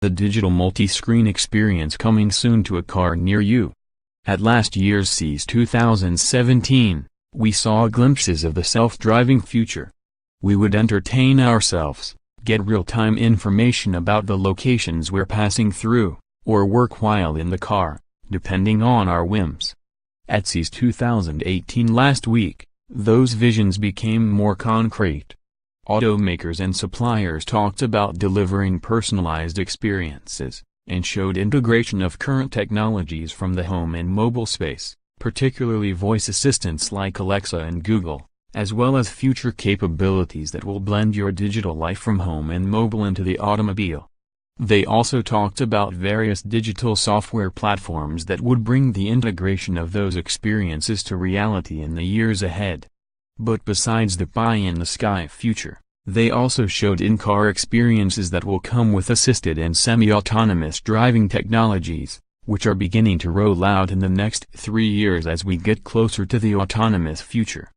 The digital multi-screen experience coming soon to a car near you. At last year's CES 2017, we saw glimpses of the self-driving future. We would entertain ourselves, get real-time information about the locations we're passing through, or work while in the car, depending on our whims. At CES 2018 last week, those visions became more concrete. Automakers and suppliers talked about delivering personalized experiences, and showed integration of current technologies from the home and mobile space, particularly voice assistants like Alexa and Google, as well as future capabilities that will blend your digital life from home and mobile into the automobile. They also talked about various digital software platforms that would bring the integration of those experiences to reality in the years ahead. But besides the pie-in-the-sky future, they also showed in-car experiences that will come with assisted and semi-autonomous driving technologies, which are beginning to roll out in the next 3 years as we get closer to the autonomous future.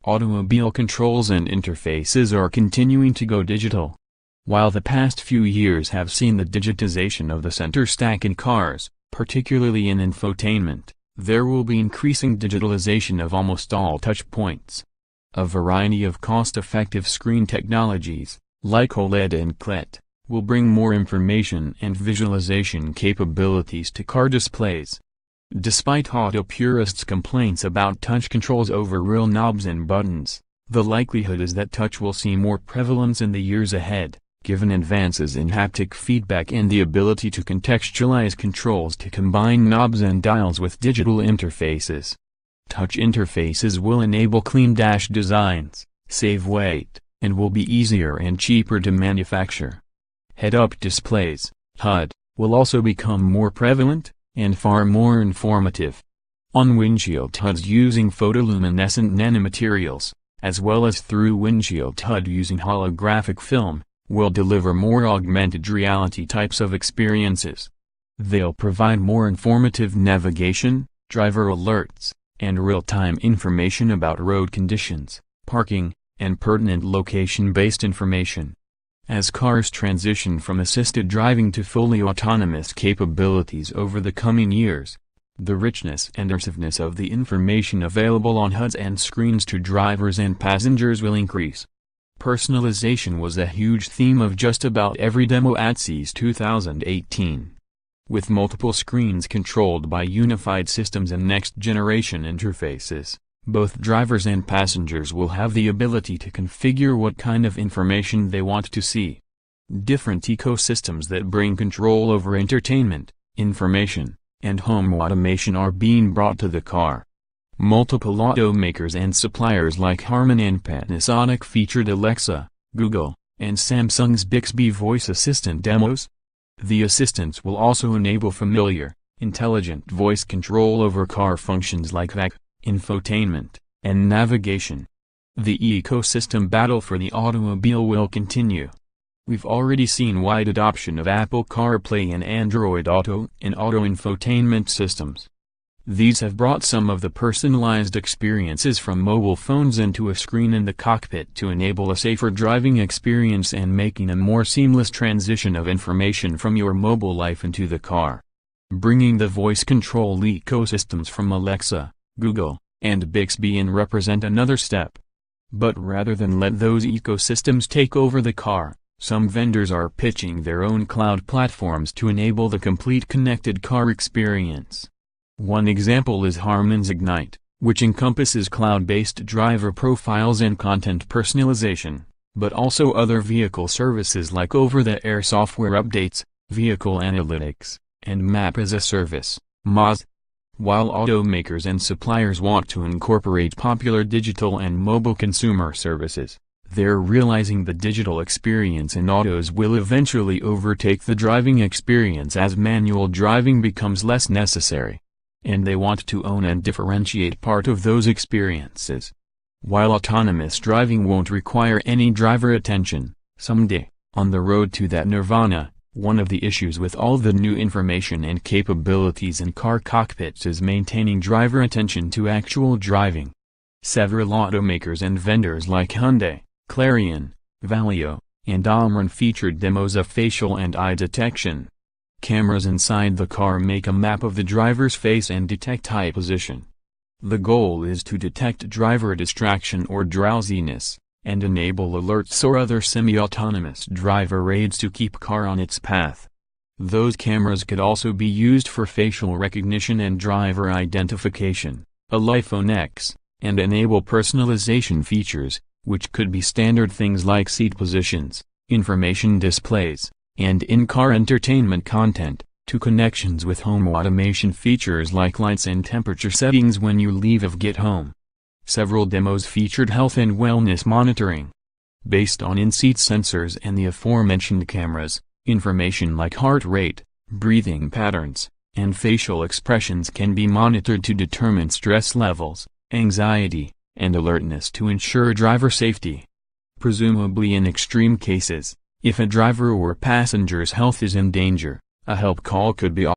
Automobile controls and interfaces are continuing to go digital. While the past few years have seen the digitization of the center stack in cars, particularly in infotainment, there will be increasing digitalization of almost all touch points. A variety of cost-effective screen technologies, like OLED and CLED, will bring more information and visualization capabilities to car displays. Despite auto purists' complaints about touch controls over real knobs and buttons, the likelihood is that touch will see more prevalence in the years ahead, given advances in haptic feedback and the ability to contextualize controls to combine knobs and dials with digital interfaces. Touch interfaces will enable clean dash designs, save weight, and will be easier and cheaper to manufacture. Head-up displays, HUD, will also become more prevalent, and far more informative. On-windshield HUDs using photoluminescent nanomaterials, as well as through-windshield HUD using holographic film, will deliver more augmented reality types of experiences. They'll provide more informative navigation, driver alerts, and real-time information about road conditions, parking, and pertinent location-based information. As cars transition from assisted driving to fully autonomous capabilities over the coming years, the richness and immersiveness of the information available on HUDs and screens to drivers and passengers will increase. Personalization was a huge theme of just about every demo at CES 2018. With multiple screens controlled by unified systems and next-generation interfaces, both drivers and passengers will have the ability to configure what kind of information they want to see. Different ecosystems that bring control over entertainment, information, and home automation are being brought to the car. Multiple automakers and suppliers like Harman and Panasonic featured Alexa, Google, and Samsung's Bixby voice assistant demos. The assistants will also enable familiar, intelligent voice control over car functions like VAC, infotainment, and navigation. The ecosystem battle for the automobile will continue. We've already seen wide adoption of Apple CarPlay and Android Auto in auto infotainment systems. These have brought some of the personalized experiences from mobile phones into a screen in the cockpit to enable a safer driving experience and making a more seamless transition of information from your mobile life into the car. Bringing the voice control ecosystems from Alexa, Google, and Bixby in represent another step. But rather than let those ecosystems take over the car, some vendors are pitching their own cloud platforms to enable the complete connected car experience. One example is Harman's Ignite, which encompasses cloud-based driver profiles and content personalization, but also other vehicle services like over-the-air software updates, vehicle analytics, and Map-as-a-Service, MaaS. While automakers and suppliers want to incorporate popular digital and mobile consumer services, they're realizing the digital experience in autos will eventually overtake the driving experience as manual driving becomes less necessary. And they want to own and differentiate part of those experiences. While autonomous driving won't require any driver attention, someday, on the road to that nirvana, one of the issues with all the new information and capabilities in car cockpits is maintaining driver attention to actual driving. Several automakers and vendors like Hyundai, Clarion, Valeo, and Omron featured demos of facial and eye detection, Cameras inside the car make a map of the driver's face and detect eye position. The goal is to detect driver distraction or drowsiness, and enable alerts or other semi-autonomous driver aids to keep car on its path. Those cameras could also be used for facial recognition and driver identification, a iPhone X, and enable personalization features, which could be standard things like seat positions, information displays, and in-car entertainment content, to connections with home automation features like lights and temperature settings when you leave or get home. Several demos featured health and wellness monitoring. Based on in-seat sensors and the aforementioned cameras, information like heart rate, breathing patterns, and facial expressions can be monitored to determine stress levels, anxiety, and alertness to ensure driver safety. Presumably in extreme cases, if a driver or passenger's health is in danger, a help call could be